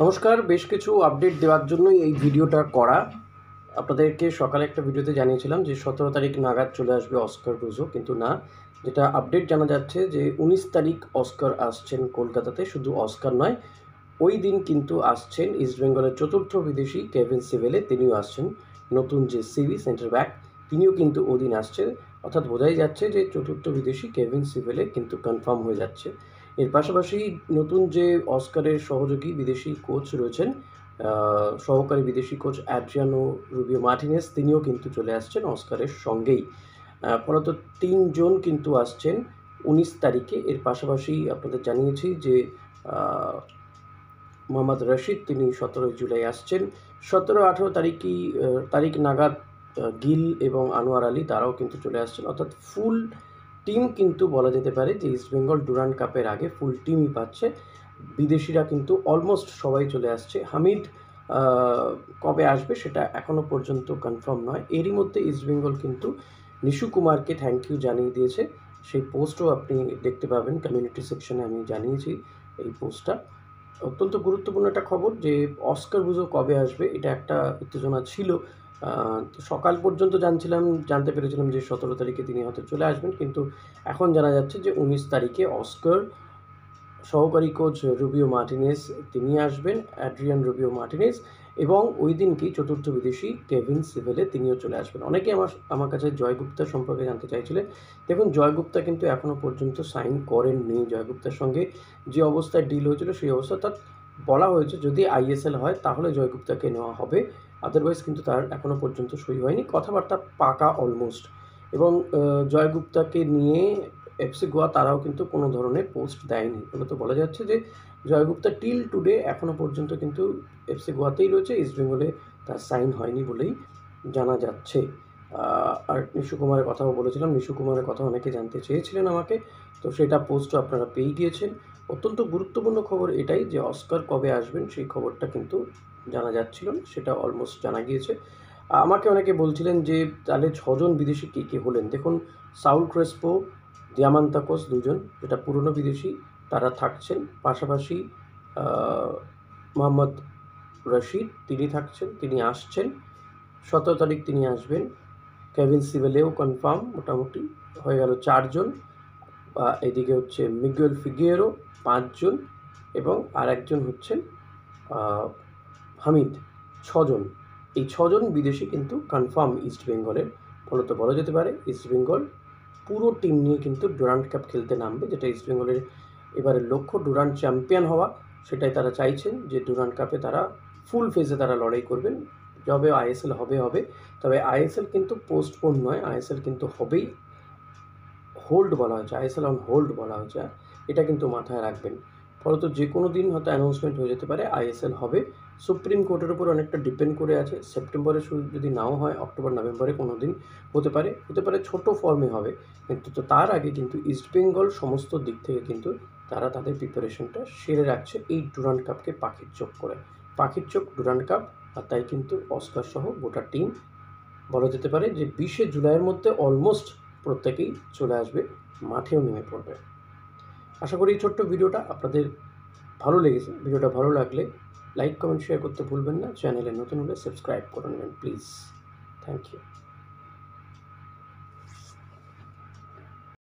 নমস্কার, বেশ কিছু আপডেট দেওয়ার জন্যই এই ভিডিওটা করা। আপনাদেরকে সকালে একটা ভিডিওতে জানিয়েছিলাম যে 17 তারিখ নাগাদ চলে আসবে অস্কার রুজো, কিন্তু না, যেটা আপডেট জানা যাচ্ছে যে 19 তারিখ অস্কার আসছেন কলকাতাতে। শুধু অস্কার নয়, ওই দিন কিন্তু আসছেন ইস্টবেঙ্গলের চতুর্থ বিদেশি কেভিন সিভেলে, তিনিও আসছেন। নতুন যে সিভি সেন্টার ব্যাক, তিনিও কিন্তু ওদিন আসছেন। অর্থাৎ বোঝাই যাচ্ছে যে চতুর্থ বিদেশি কেভিন সিভেলে কিন্তু কনফার্ম হয়ে যাচ্ছে। এর পাশাপাশি নতুন যে অস্কারের সহযোগী বিদেশি কোচ রয়েছেন, সহকারী বিদেশি কোচ অ্যাড্রিয়ানো রুবিও মার্টিনেজ, তিনিও কিন্তু চলে আসছেন অস্কারের সঙ্গেই। ফলত ৩ জন কিন্তু আসছেন 19 তারিখে। এর পাশাপাশি আপনাদের জানিয়েছি যে মোহাম্মদ রশিদ তিনি 17 জুলাই আসছেন। 17-18 তারিখ নাগাদ গিল এবং আনোয়ার আলী তারাও কিন্তু চলে আসছেন। অর্থাৎ ফুল টিম কিন্তু বলা যেতে পারে যে ইস্টবেঙ্গল ডুরান্ড কাপের আগে ফুল টিমই পাচ্ছে। বিদেশিরা কিন্তু অলমোস্ট সবাই চলে আসছে। হামিদ কবে আসবে সেটা এখনও পর্যন্ত কনফার্ম নয়। এরই মধ্যে ইস্টবেঙ্গল কিন্তু নিশু কুমারকে থ্যাংক ইউ জানিয়ে দিয়েছে। সেই পোস্টও আপনি দেখতে পাবেন, কমিউনিটি সেকশনে আমি জানিয়েছি এই পোস্টটা। অত্যন্ত গুরুত্বপূর্ণ একটা খবর যে অস্কার রুজো কবে আসবে, এটা একটা উত্তেজনা ছিল। তো সকাল পর্যন্ত জানতে পেরেছিলাম যে 17 তারিখে তিনি হয়তো চলে আসবেন, কিন্তু এখন জানা যাচ্ছে যে 19 তারিখে অস্কার সহকারী কোচ রুবিও মার্টিনেজ তিনি আসবেন, অ্যাড্রিয়ান রুবিও মার্টিনেজ, এবং ওই দিনকেই চতুর্থ বিদেশি কেভিন সিভেলে তিনিও চলে আসবেন। অনেকে আমার কাছে জয় গুপ্তা সম্পর্কে জানতে চাইছিলেন। দেখুন, জয় গুপ্তা কিন্তু এখনও পর্যন্ত সাইন করেননি। জয় গুপ্তার সঙ্গে যে অবস্থায় ডিল হয়েছিল সেই অবস্থা, অর্থাৎ বলা হয়েছে যদি আইএসএল হয় তাহলে জয় গুপ্তাকে নেওয়া হবে, আদারওয়াইজ কিন্তু তার এখনও পর্যন্ত সই হয়নি। কথাবার্তা পাকা অলমোস্ট। এবং জয় গুপ্তাকে নিয়ে এফসি গোয়া তারাও কিন্তু কোনো ধরনের পোস্ট দেয়নি। ফলত বলা যাচ্ছে যে জয় গুপ্তা টিল টুডে এখনও পর্যন্ত কিন্তু এফসি গোয়াতেই রয়েছে, ইস্টবেঙ্গলে তার সাইন হয়নি বলেই জানা যাচ্ছে। আর নিশু কুমারের কথাও বলেছিলাম, নিশু কুমারের কথা অনেকে জানতে চেয়েছিলেন আমাকে, তো সেটা পোস্টও আপনারা পেয়ে গিয়েছেন। অত্যন্ত গুরুত্বপূর্ণ খবর এটাই যে অস্কার কবে আসবেন সেই খবরটা কিন্তু জানা যাচ্ছিল না, সেটা অলমোস্ট জানা গিয়েছে। আমাকে অনেকে বলছিলেন যে তাহলে 6 জন বিদেশি কে কে হলেন। দেখুন, সাউল ক্রেসপো, দিয়ামান্তাকোস দুজন, যেটা পুরনো বিদেশি, তারা থাকছেন। পাশাপাশি মোহাম্মদ রশিদ তিনি থাকছেন, তিনি আসছেন। 17 তারিখ তিনি আসবেন। কেভিন সিভেলেও কনফার্ম, মোটামুটি হয়ে গেল 4 জন। এদিকে হচ্ছে মিগুয়েল ফিগুয়েরো 5 জন, এবং আর একজন হচ্ছেন হামিদ, 6 জন। এই 6 জন বিদেশি কিন্তু কনফার্ম ইস্টবেঙ্গলের। ফলত বলা যেতে পারে ইস্টবেঙ্গল পুরো টিম নিয়ে কিন্তু ডুরান্ড কাপ খেলতে নামবে, যেটা ইস্টবেঙ্গলের এবারের লক্ষ্য। ডুরান্ড চ্যাম্পিয়ন হওয়া, সেটাই তারা চাইছেন যে ডুরান্ড কাপে তারা ফুল ফেজে তারা লড়াই করবেন। যবে আইএসএল হবে, তবে আইএসএল কিন্তু পোস্টপোন নয়, আইএসএল কিন্তু হবেই। হোল্ড বলা হয়েছে, আইএসএল অন হোল্ড বলা হয়েছে, এটা কিন্তু মাথায় রাখবেন। ফলত যে কোনো দিন হয়তো অ্যানাউন্সমেন্ট হয়ে যেতে পারে আইএসএল হবে। সুপ্রিম কোর্টের উপর অনেকটা ডিপেন্ড করে আছে। সেপ্টেম্বরে শুরু যদি নাও হয়, অক্টোবর নভেম্বরে কোনো দিন হতে পারে ছোটো ফর্মে হবে, কিন্তু তো তার আগে কিন্তু ইস্টবেঙ্গল সমস্ত দিক থেকে কিন্তু তারা তাদের প্রিপারেশনটা সেরে রাখছে এই ডুরান্ড কাপকে পাখির চোখ করে। পাখির চোখ ডুরান্ড কাপ, আর তাই কিন্তু অস্কার সহ গোটা টিম বলা যেতে পারে যে 20শে জুলাইয়ের মধ্যে অলমোস্ট প্রত্যেকেই চলে আসবে, মাঠেও নেমে পড়বে। আশা করি এই ছোট্ট ভিডিওটা আপনাদের ভালো লেগেছে। ভিডিওটা ভালো লাগলে লাইক, কমেন্ট, শেয়ার করতে ভুলবেন না। চ্যানেলে নতুন হলে সাবস্ক্রাইব করে নেবেন প্লিজ। Thank you.